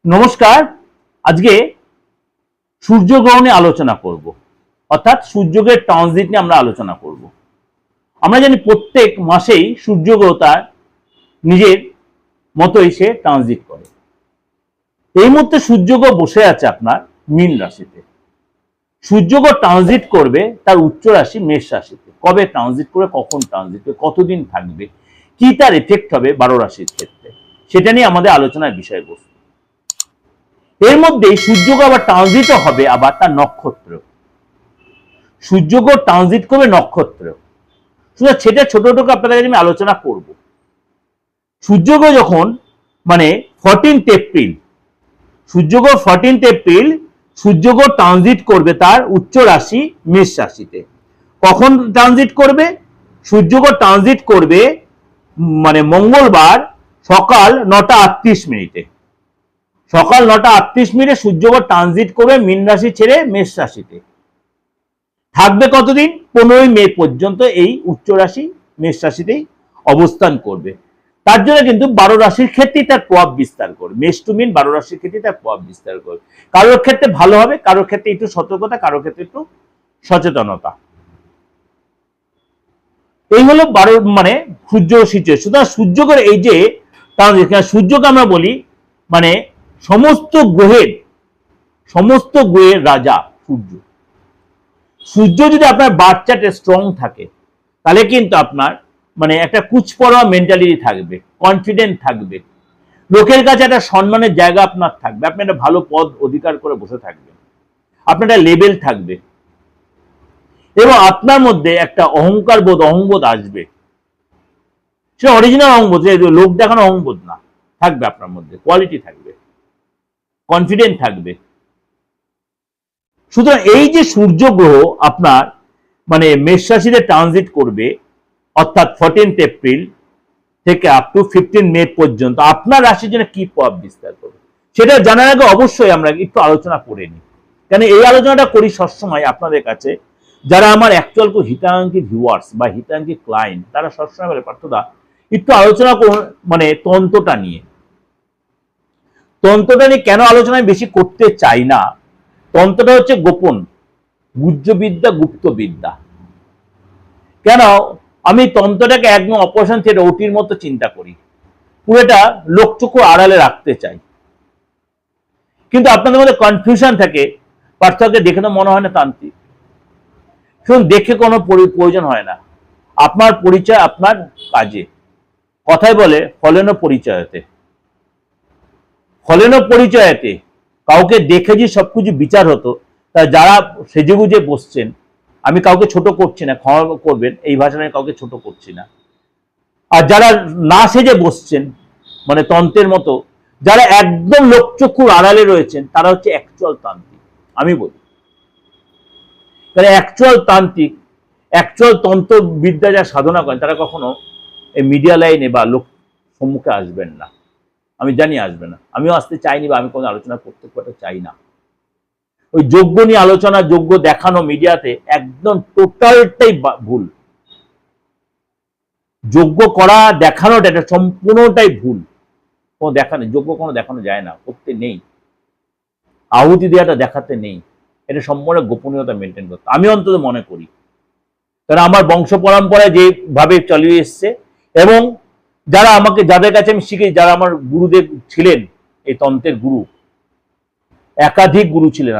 নমস্কার। আজকে সূর্যগ্রহণ নিয়ে আলোচনা করব, অর্থাৎ সূর্যগ্রহের ট্রানজিট নিয়ে আমরা আলোচনা করব। আমরা জানি প্রত্যেক মাসেই সূর্যগ্রহ তার নিজের মতোই সে ট্রানজিট করে। এই মুহূর্তে সূর্যগ্রহ বসে আছে আপনার মীন রাশিতে। সূর্যগ্রহ ট্রানজিট করবে তার উচ্চ রাশি মেষ রাশিতে। কবে ট্রানজিট করবে, কখন ট্রানজিট করবে, কতদিন থাকবে, কি তার এফেক্ট হবে 12 রাশির ক্ষেত্রে, সেটা নিয়ে আমাদের আলোচনার বিষয়বস্তু। এর মধ্যে সূর্যগ্রহ আবার ট্রানজিটও হবে আবার তার নক্ষত্র। সূর্যগ্রহ ট্রানজিট করবে নক্ষত্র, সেটা ছোট ছোট আপনাদের কাছে আমি আলোচনা করব। সূর্যগ্রহ যখন 14 এপ্রিল, সূর্যগ্রহ 14 এপ্রিল সূর্যগ্রহ ট্রানজিট করবে তার উচ্চ রাশি মেষ রাশিতে। কখন ট্রানজিট করবে? সূর্যগ্রহ ট্রানজিট করবে মঙ্গলবার সকাল 9:38। সকাল 9:38 সূর্যগ্রহ ট্রানজিট করবে মীন রাশি ছেড়ে মেষ রাশিতে। থাকবে কতদিন? 15 মে পর্যন্ত এই উচ্চ রাশি মেষ রাশিতেই অবস্থান করবে। তার জন্য কিন্তু 12 রাশির ক্ষেত্রেই তার প্রভাব বিস্তার করবে। মেষ টু মীন 12 রাশির ক্ষেত্রে তার প্রভাব বিস্তার করবে। কারোর ক্ষেত্রে ভালো হবে, কারোর ক্ষেত্রে একটু সতর্কতা, কারোর ক্ষেত্রে একটু সচেতনতা। এই হলো 12 সূর্য সিচুয়েশন। সুতরাং সূর্যগ্রহের এই যে সূর্যকে আমরা বলি সমস্ত গ্রহের রাজা সূর্য। সূর্য যদি আপনার বার্থ চার্টে স্ট্রং থাকে তাহলে কিন্তু আপনার একটা কুচপড়া মেন্টালিটি থাকবে, কনফিডেন্ট থাকবে, লোকের কাছে একটা সম্মানের জায়গা আপনার থাকবে, আপনি একটা ভালো পদ অধিকার করে বসে থাকবেন, আপনার একটা লেভেল থাকবে এবং আপনার মধ্যে একটা অহংবোধ আসবে। সেটা অরিজিনাল অহংবোধ, লোক দেখানো অহংবোধ না, থাকবে আপনার মধ্যে, কোয়ালিটি থাকবে, কনফিডেন্ট থাকবে। সুতরাং এই যে সূর্য গ্রহ আপনার মেষ রাশিতে ট্রানজিট করবে, অর্থাৎ 14 এপ্রিল থেকে আপ টু 15 মে পর্যন্ত আপনার রাশির জন্য কি প্রভাব বিস্তার করবে সেটা জানার আগে অবশ্যই আমরা একটু আলোচনা করে নিই। কেন এই আলোচনাটা করি সবসময় আপনাদের কাছে, যারা আমার অ্যাকচুয়াল হিতাকাঙ্ক্ষী ভিউয়ার্স বা হিতাকাঙ্ক্ষী ক্লায়েন্ট, তারা সবসময় বলে পার্থদা একটু আলোচনা করুন তন্ত্রটা নিয়ে। তন্ত্রটা নিয়ে কেন আলোচনা বেশি করতে চাই না, তন্ত্রটা হচ্ছে গোপন গুহ্যবিদ্যা, গুপ্তবিদ্যা। কেন আমি তন্ত্রটাকে একদম অপারেশন থিয়েটার ওটির মতো চিন্তা করি, পুরোটা লোকচক্ষু আড়ালে রাখতে চাই। কিন্তু আপনাদের মধ্যে কনফিউশন থাকে, পার্থকে দেখে তো মনে হয় না তান্ত্রিক। শুনুন, দেখে কোনো প্রয়োজন হয় না, আপনার পরিচয় আপনার কাজে। কথায় বলে ফলেন পরিচয়তে, ফলেন পরিচয়তে। কাউকে দেখে যে সবকিছু বিচার হতো, তা যারা সেজেগুজে বসছেন, আমি কাউকে ছোট করছি না, ক্ষমা করবেন এই ভাষা নিয়ে কাউকে ছোট করছি না। আর যারা না সেজে বসছেন তন্ত্রের মতো, যারা একদম লোকচক্ষুর আড়ালে রয়েছেন, তারা হচ্ছে অ্যাকচুয়াল তান্ত্রিক। আমি বলি অ্যাকচুয়াল তান্ত্রিক, অ্যাকচুয়াল তন্ত্রবিদ্যা যা সাধনা করেন, তারা কখনো এই মিডিয়া লাইনে বা লোক সম্মুখে আসবেন না। আমি জানি আসবে না, আমিও আসতে চাইনি বা আমি কোনো আলোচনা করতে চাই না। ওই যোগ্য নিয়ে আলোচনা, যোগ্য দেখানো মিডিয়াতে একদম টোটালটাই ভুল। যোগ্য করা দেখানোটা এটা সম্পূর্ণটাই ভুল। কোনো দেখানো যোগ্য কোনো দেখানো যায় না, করতে নেই। আহুতি দেওয়াটা দেখাতে নেই, এটা সম্পূর্ণ গোপনীয়তা মেনটেন করতে আমি অন্তত মনে করি। কারণ আমার বংশ পরম্পরায় যেভাবে চালিয়ে এসছে, এবং যারা আমাকে, যাদের কাছে আমি শিখেছি, যারা আমার গুরুদেব ছিলেন, এই তন্ত্রের গুরু, একাধিক গুরু ছিলেন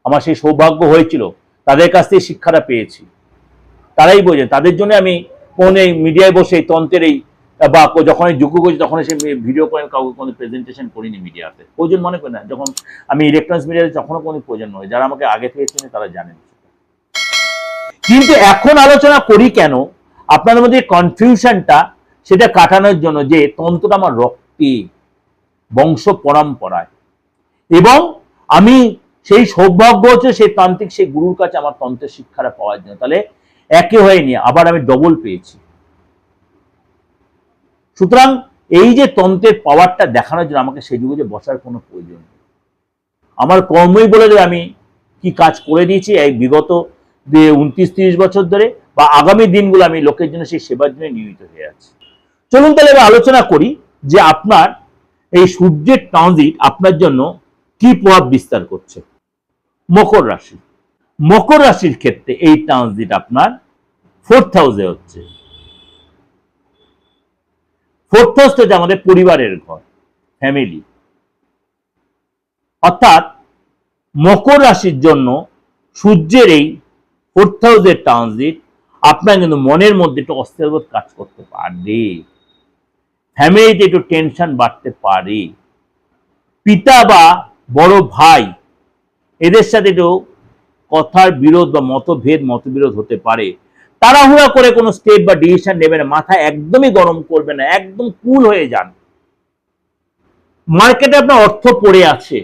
আমার সেই সৌভাগ্য হয়েছিল, তাদের কাছ থেকে শিক্ষাটা পেয়েছি। তারাই বোঝেন, তাদের জন্য আমি কোন এই মিডিয়ায় বসে তন্ত্রের এই বা যখন যোগ্য করছি তখন সে ভিডিও করেন, কাউকে কোনো প্রেজেন্টেশন করিনি মিডিয়াতে, প্রয়োজন মনে করি না। যখন আমি ইলেকট্রনিক্স মিডিয়াতে তখনও কোনো প্রয়োজন নয়, যারা আমাকে আগে থেকে চেনে তারা জানেন। কিন্তু এখন আলোচনা করি কেন, আপনাদের মধ্যে কনফিউশনটা সেটা কাটানোর জন্য, যে তন্ত্রটা আমার রক্তে, বংশ পরম্পরায়, এবং আমি সেই সৌভাগ্য হচ্ছে সেই তান্ত্রিক, সেই গুরুর কাছে আমার তন্ত্রের শিক্ষাটা পাওয়ার জন্য। তাহলে একে হয়নি, আবার আমি ডবল পেয়েছি। সুতরাং এই যে তন্ত্রের পাওয়ারটা দেখানোর জন্য আমাকে সেই যুগে বসার কোনো প্রয়োজন নেই। আমার কর্মই বলে দেবে আমি কি কাজ করে দিয়েছি এই বিগত 29-30 বছর ধরে, বা আগামী দিনগুলো আমি লোকের জন্য সেই সেবার জন্য নিয়োজিত হয়ে আছি। চলুন তাহলে এবার আলোচনা করি যে আপনার এই সূর্যের ট্রানজিট আপনার জন্য কি প্রভাব বিস্তার করছে। মকর রাশি, মকর রাশির ক্ষেত্রে এই ট্রানজিট আপনার 4th হাউসে হচ্ছে। 4th হাউস হচ্ছে আমাদের পরিবারের ঘর, ফ্যামিলি। অর্থাৎ মকর রাশির জন্য সূর্যের এই 4th হাউসের ট্রানজিট আপনার কিন্তু মনের মধ্যে একটু অস্থিরবোধ কাজ করতে পারে, ফ্যামিলিতে একটু টেনশন বাড়তে পারে, পিতা বা বড় ভাই এদের সাথে একটু কথার বিরোধ বা মতবিরোধ হতে পারে। তাড়াহুড়া করে কোনো স্টেপ বা ডিসিশন নেবে না, মাথা একদমই গরম করবে না, একদম কুল হয়ে যান। মার্কেটে আপনার অর্থ পড়ে আছে,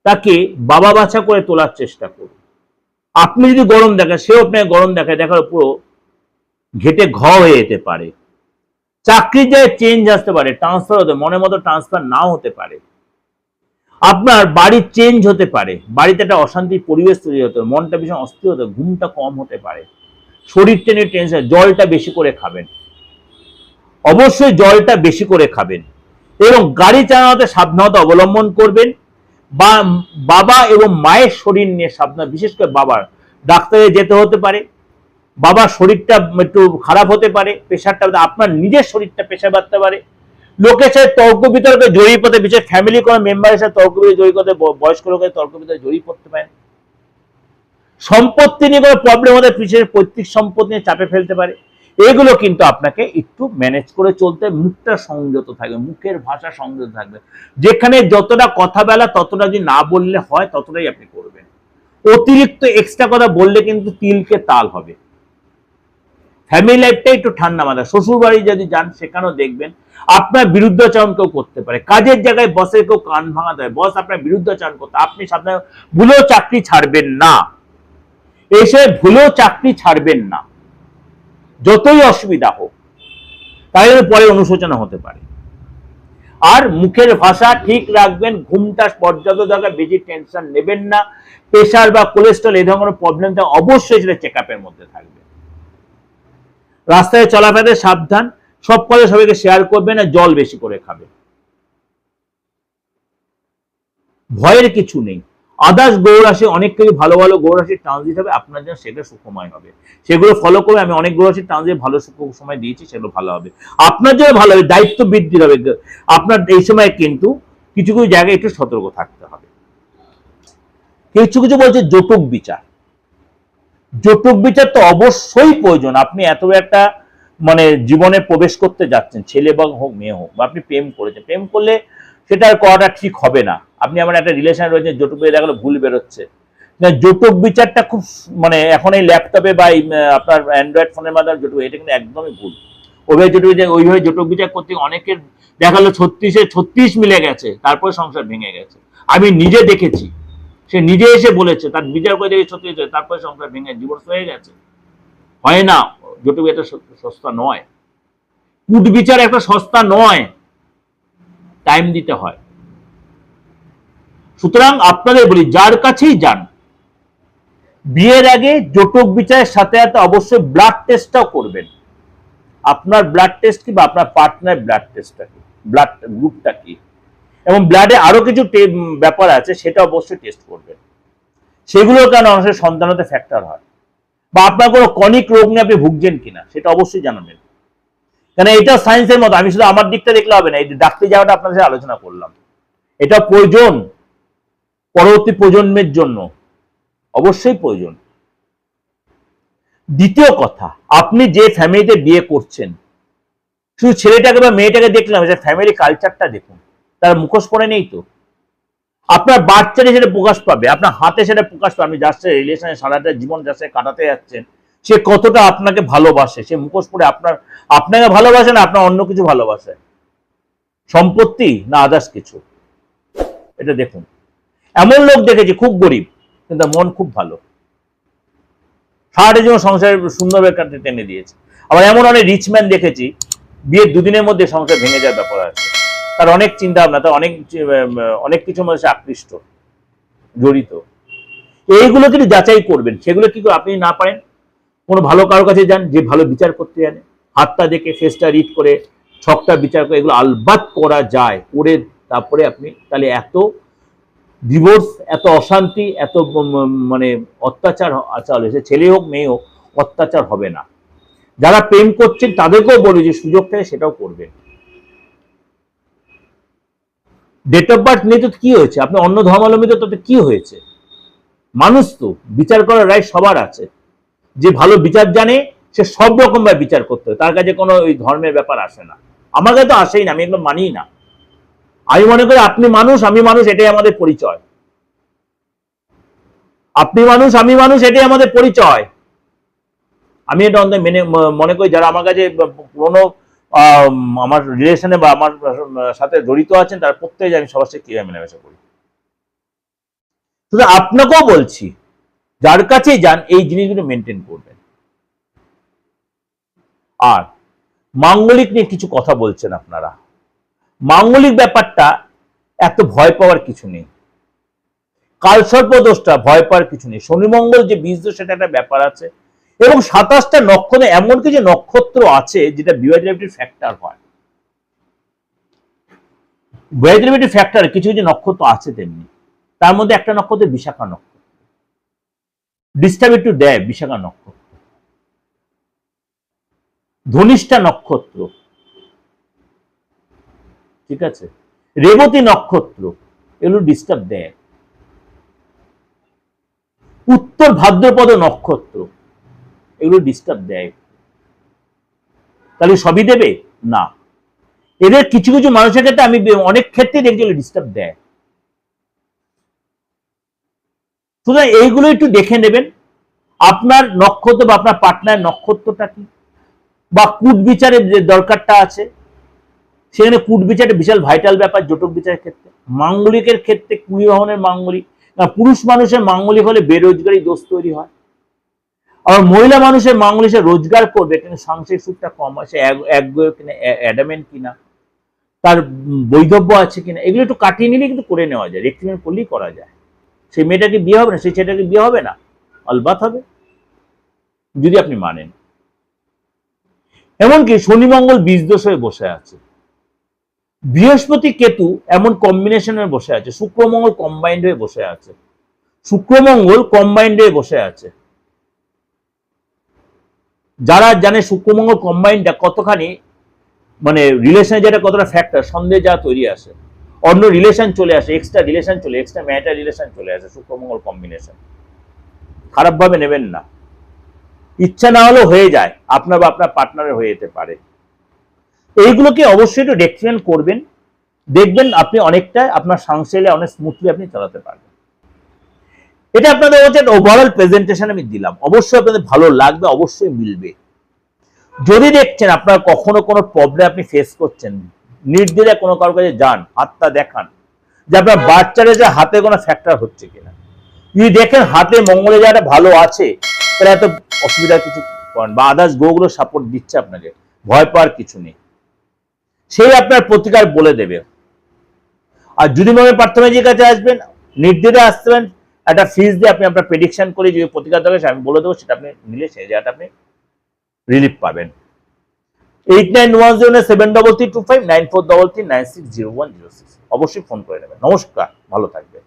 তাকে বাবা বাছা করে তোলার চেষ্টা করুন। আপনি যদি গরম দেখায়, সেও আপনাকে গরম দেখায়, দেখার উপর ঘেটে ঘ হয়ে যেতে পারে। চাকরির জায়গায় চেঞ্জ আসতে পারে, ট্রান্সফার হতে, মনের মতো ট্রান্সফার নাও হতে পারে। আপনার বাড়ির চেঞ্জ হতে পারে, বাড়িতে একটা অশান্তির পরিবেশ তৈরি হতে পারে, মনটা ভীষণ অস্থির হতে, ঘুমটা কম হতে পারে, শরীরটা নিয়ে টেনশন। জলটা বেশি করে খাবেন, অবশ্যই জলটা বেশি করে খাবেন, এবং গাড়ি চালানোতে সাবধানতা অবলম্বন করবেন। বা বাবা এবং মায়ের শরীর নিয়ে সাবধান, বিশেষ করে বাবার ডাক্তারে যেতে হতে পারে, বাবার শরীরটা একটু খারাপ হতে পারে, প্রেশারটা, আপনার নিজের শরীরটা প্রেশার বাড়তে পারে, লোকের সাথে তর্ক বিতর্কে জড়িয়ে পড়তে, বিশেষ ফ্যামিলি কোনো মেম্বারের সাথে তর্ক বিতর্কে জড়িয়ে পড়তে, বয়স্ক লোকের তর্ক বিতর্কে জড়িয়ে পড়তে পারে। সম্পত্তি নিয়ে কোনো প্রবলেম হতে, পিছিয়ে পৈতৃক সম্পত্তি নিয়ে চাপে ফেলতে পারে। এগুলো কিন্তু আপনাকে একটু ম্যানেজ করে চলতে, মুখটা সংযত থাকবে, মুখের ভাষা সংযত থাকবে। যেখানে যতটা কথা বলা ততটা যদি না বললে হয়, ততটাই আপনি করবেন। অতিরিক্ত এক্সট্রা কথা বললে কিন্তু তিলকে তাল হবে। ফ্যামিলি লাইফটা একটু ঠান্ডা মাথা। শ্বশুর বাড়ি যদি যান, সেখানেও দেখবেন আপনার বিরুদ্ধাচরণ কেউ করতে পারে। কাজের জায়গায় বসের কেউ কান ভাঙাতে হয়, বস আপনার বিরুদ্ধাচরণ করতে, আপনি সাবধানে, ভুলেও চাকরি ছাড়বেন না, এসে ভুলেও চাকরি ছাড়বেন না, যতই অসুবিধা হোক, তাই পরে অনুশোচনা হতে পারে। আর মুখের ভাষা ঠিক রাখবেন, ঘুমটা পর্যাপ্ত দরকার, বেশি টেনশন নেবেন না। প্রেশার বা কোলেস্ট্রল এই ধরনের প্রবলেম থাকে, অবশ্যই সেটা চেক আপের মধ্যে থাকবে। রাস্তায় চলাফেরাতে সাবধান, সব কথা সবাইকে শেয়ার করবেন, না জল বেশি করে খাবে। ভয়ের কিছু নেই। আদার্স গ্রহ রাশি অনেক কিছু ভালো ভালো গ্রহ রাশির ট্রানজিট হবে, আপনার জন্য সেটা সুখময় হবে। সেগুলো ফলো করে, আমি অনেক গ্রহ রাশির ট্রানজিট ভালো সময় দিয়েছি, সেগুলো ভালো হবে। আপনার জন্য ভালো হবে, দায়িত্ব বৃদ্ধি হবে। আপনার এই সময় কিন্তু কিছু কিছু জায়গায় একটু সতর্ক থাকতে হবে। কিছু কিছু বলছে জটক বিচার, জটক বিচার তো অবশ্যই প্রয়োজন। আপনি এত একটা মানে জীবনে প্রবেশ করতে যাচ্ছেন, ছেলে বা হোক মেয়ে হোক, বা আপনি প্রেম করেছেন, প্রেম করলে সেটা আর করাটা ঠিক হবে না। আপনি আমার একটা রিলেশন রয়েছে, জটক বিচার দেখালে ভুল বেরোচ্ছে না। জটক বিচারটা খুব মানে এখন এই ল্যাপটপে বা আপনার অ্যান্ড্রয়েড ফোনের মাধ্যমে জটক, এটা কিন্তু একদমই ভুল। ওইভাবে জটক বিচার, ওইভাবে জটক বিচার করতে অনেকের দেখালো 36 মিলে গেছে, তারপরে সংসার ভেঙে গেছে। আমি নিজে দেখেছি, সে নিজে এসে বলেছে, তার বিচার করে দেখে 36, তারপরে সংসার ভেঙে ডিভোর্স হয়ে গেছে। হয় না, জটক এটা সস্তা নয়, কুট বিচার একটা সস্তা নয়, টাইম দিতে হয়। সুতরাং আপনাদের বলি, যার কাছেই যান, বিয়ের আগে জটক বিচারের সাথে সাথে অবশ্যই ব্লাড টেস্টটাও করবেন। আপনার ব্লাড টেস্ট কি, বা আপনার পার্টনার ব্লাড টেস্টটা কি, ব্লাড গ্রুপটা কি, এবং ব্লাডে আরো কিছু ব্যাপার আছে, সেটা অবশ্যই টেস্ট করবেন। সেগুলোর কারণে অনেক সন্তান হতে ফ্যাক্টর হয়। বা আপনার কোনো কনিক রোগ নিয়ে আপনি ভুগছেন কিনা, সেটা অবশ্যই জানাবেন। কারণ এটা সায়েন্সের মতো, আমি শুধু আমার দিকটা দেখলে হবে না, এই ডাক্তারি যাওয়াটা আপনার সাথে আলোচনা করলাম, এটা প্রয়োজন পরবর্তী প্রজন্মের জন্য, অবশ্যই প্রয়োজন। দ্বিতীয় কথা, আপনি যে ফ্যামিলিতে বিয়ে করছেন, শুধু ছেলেটাকে বা মেয়েটাকে দেখলাম, সে ফ্যামিলি কালচারটা দেখুন। তার মুখোশ পরে নেই তো, আপনার বাচ্চারে সেটা প্রকাশ পাবে, আপনার হাতে সেটা প্রকাশ পাবে। আপনি যার সাথে রিলেশনে সারাটা জীবন যার সাথে কাটাতে যাচ্ছেন, সে কতটা আপনাকে ভালোবাসে, সে মুখোশ পরে আপনাকে ভালোবাসে না আপনার অন্য কিছু ভালোবাসে, সম্পত্তি না আদার্স কিছু, এটা দেখুন। এমন লোক দেখেছি খুব গরিব, কিন্তু মন খুব ভালো, সারাটা জীবন সংসারে সুন্দরভাবে কাটতে টেনে দিয়েছে। আবার এমন অনেক রিচম্যান দেখেছি, বিয়ের দুদিনের মধ্যে সংসার ভেঙে যাওয়ার ব্যাপার আছে। তার অনেক চিন্তা ভাবনা, তার অনেক কিছু মধ্যে আকৃষ্ট, জড়িত। এইগুলো কিন্তু যাচাই করবেন। সেগুলো কি আপনি না পারেন, কোনো ভালো কারোর কাছে যান, যে ভালো বিচার করতে জানে, হাতটা দেখে ফেসটা রিড করে ছকটা বিচার করে এগুলো আলবাত করা যায়, করে তারপরে আপনি তাহলে এত ডিভোর্স, এত অশান্তি, এত মানে অত্যাচার আচার হয়েছে, ছেলে হোক মেয়ে হোক, অত্যাচার হবে না। যারা প্রেম করছেন তাদেরকেও বলি যে সুযোগ থাকে সেটাও করবেন। ডেট অফ বার্থ নিয়ে তো কি হয়েছে, আপনি অন্য ধর্মাবলম্বী তো তাতে কি হয়েছে, মানুষ তো, বিচার করার রাইট সবার আছে। যে ভালো বিচার জানে সে সব রকম ভাবে বিচার করতে হবে, তার কাছে কোনো ওই ধর্মের ব্যাপার আসে না। আমার কাছে তো আসেই না, আমি এগুলো মানি না। আমি মনে করি আপনি মানুষ আমি মানুষ, এটাই আমাদের পরিচয়। আপনি মানুষ আমি মানুষ, এটাই আমাদের পরিচয়। আমি এটা মেনে মনে করি যারা আমার কাছে পুরোনো আমার রিলেশনে বা আমার সাথে জড়িত আছেন তারা প্রত্যেকে আমি সবার সাথে কিভাবে মেলামেশা করি। শুধু আপনাকেও বলছি যার কাছেই যান এই জিনিসগুলো মেনটেন করবেন। আর মাঙ্গলিক নিয়ে কিছু কথা বলছেন আপনারা, মাঙ্গলিক ব্যাপারটা এত ভয় পাওয়ার কিছু নেই, কালসর্প দোষটা ভয় পাওয়ার কিছু নেই, শনি মঙ্গল যে বীজ দোষ সেটা একটা ব্যাপার আছে, এবং 27টা নক্ষত্র এমন কিছু নক্ষত্র আছে যেটা বিভাইডেটিভ ফ্যাক্টর হয়। বিভাইডেটিভ ফ্যাক্টর কিছু কিছু নক্ষত্র আছে তেমনি, তার মধ্যে একটা নক্ষত্র বিশাখা নক্ষত্র, ডিস্টার্ব একটু দেয় বিশাখা নক্ষত্র। ধনিষ্ঠা নক্ষত্র, ঠিক আছে, রেবতী নক্ষত্র, এগুলো ডিস্টার্ব দেয়। উত্তর ভাদ্রপদ নক্ষত্র, এগুলো ডিস্টার্ব দেয়। তাহলে সবই দেবে না, এদের কিছু কিছু মানুষের ক্ষেত্রে আমি অনেক ক্ষেত্রে দেখছি ডিস্টার্ব দেয়। সুতরাং এইগুলো একটু দেখে নেবেন, আপনার নক্ষত্র বা আপনার পার্টনার নক্ষত্রটা কি, বা কূট বিচারের যে দরকারটা আছে সেখানে কূট বিচারটা বিশাল ভাইটাল ব্যাপার জটক বিচারের ক্ষেত্রে। মাঙ্গলিকের ক্ষেত্রে কুড়িবাহনের মাঙ্গলিক, পুরুষ মানুষের মাঙ্গলিক হলে বেরোজগারি দোষ তৈরি হয়, আবার মহিলা মানুষের মাঙ্গলিক সে রোজগার করবে কিন্তু সাংসারিক সুখটা কম হয়, সে একগুঁয়ে কিনা, অ্যাডামেন্ট কিনা, তার বৈধব্য আছে কিনা, এগুলো একটু কাটিয়ে নিলে কিন্তু করে নেওয়া যায়, রেক্টিমেন্ট করলেই করা যায়। সেই মেয়েটাকে বিয়ে হবে না, সেই ছেলেটাকে বিয়ে হবে না, আলবাত হবে যদি আপনি মানেন। এমনকি শনি মঙ্গল বীজ দোষ হয়ে বসে আছে, বৃহস্পতি কেতু এমন কম্বিনেশনে বসে আছে, শুক্র মঙ্গল কম্বাইন্ড হয়ে বসে আছে, শুক্র মঙ্গল কম্বাইন্ড হয়ে বসে আছে। যারা জানে শুক্র মঙ্গল কম্বাইন্ডটা কতখানি মানে রিলেশনে যেটা কতটা ফ্যাক্টর, সন্দেহ যা তৈরি আসে, অন্য রিলেশন চলে আসে, এক্সট্রা রিলেশন চলে, এক্সট্রা ম্যাটার রিলেশন চলে আসে শুক্র মঙ্গল কম্বিনেশন। খারাপ ভাবে নেবেন না, ইচ্ছা না হলেও হয়ে যায়, আপনার বা আপনার পার্টনারের হয়ে যেতে পারে। এইগুলোকে অবশ্যই একটু রেক্টিফাই করবেন, দেখবেন আপনি অনেকটা আপনার সংসারে অনেক স্মুথলি আপনি চালাতে পারবেন। এটা আপনাদের হচ্ছে ওভারঅল প্রেজেন্টেশন আমি দিলাম, অবশ্যই আপনাদের ভালো লাগবে, অবশ্যই মিলবে। যদি দেখছেন আপনার কখনো কোনো প্রবলেম আপনি ফেস করছেন, নির্দ্বিধায় কোনো কারোর কাছে যান, হাতটা দেখান যে আপনার বাচ্চারা যে হাতে কোনো ফ্যাক্টর হচ্ছে কিনা। যদি দেখেন হাতে মঙ্গলে যারা ভালো আছে তাহলে এত অসুবিধা কিছু করেন, বা আদার্স গ্রহগুলো সাপোর্ট দিচ্ছে আপনাকে, ভয় পাওয়ার কিছু নেই, সেই আপনার প্রতিকার বলে দেবে। আর যদি মনে প্রার্থনাজির কাছে আসবেন, নির্দ্বিধায় আসবেন, একটা ফিস দিয়ে আপনি আপনার প্রেডিকশন করে যদি প্রতিকার দরকার আমি বলে দেবো, সেটা আপনি নিলে সেই জায়গাটা আপনি রিলিফ পাবেন। 891073325943960106 অবশ্যই ফোন করে নেবেন। নমস্কার, ভালো থাকবেন।